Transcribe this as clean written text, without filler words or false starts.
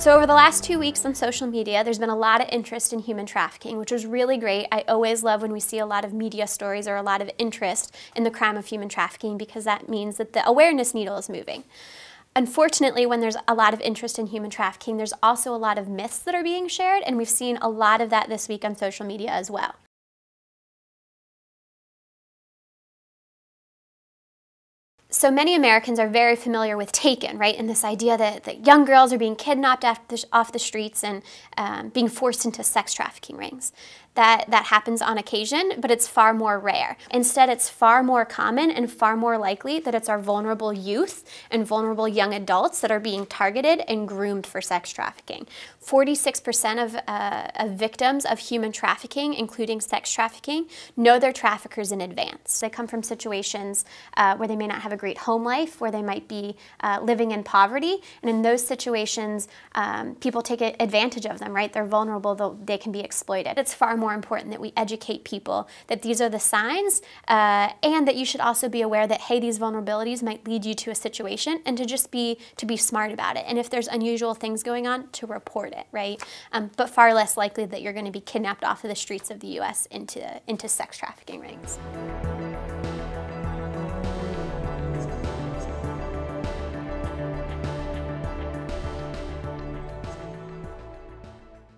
So over the last 2 weeks on social media, there's been a lot of interest in human trafficking, which is really great. I always love when we see a lot of media stories or a lot of interest in the crime of human trafficking, because that means that the awareness needle is moving. Unfortunately, when there's a lot of interest in human trafficking, there's also a lot of myths that are being shared, and we've seen a lot of that this week on social media as well. So many Americans are very familiar with Taken, right? And this idea that young girls are being kidnapped off the streets and being forced into sex trafficking rings. That happens on occasion, but it's far more rare. Instead, it's far more common and far more likely that it's our vulnerable youth and vulnerable young adults that are being targeted and groomed for sex trafficking. 46% of victims of human trafficking, including sex trafficking, know their traffickers in advance. They come from situations where they may not have a great home life, where they might be living in poverty, and in those situations, people take advantage of them, right? They're vulnerable, they can be exploited. It's far more important that we educate people that these are the signs, and that you should also be aware that, hey, these vulnerabilities might lead you to a situation, and to be smart about it. And if there's unusual things going on, to report it, right? But far less likely that you're going to be kidnapped off of the streets of the U.S. into sex trafficking rings.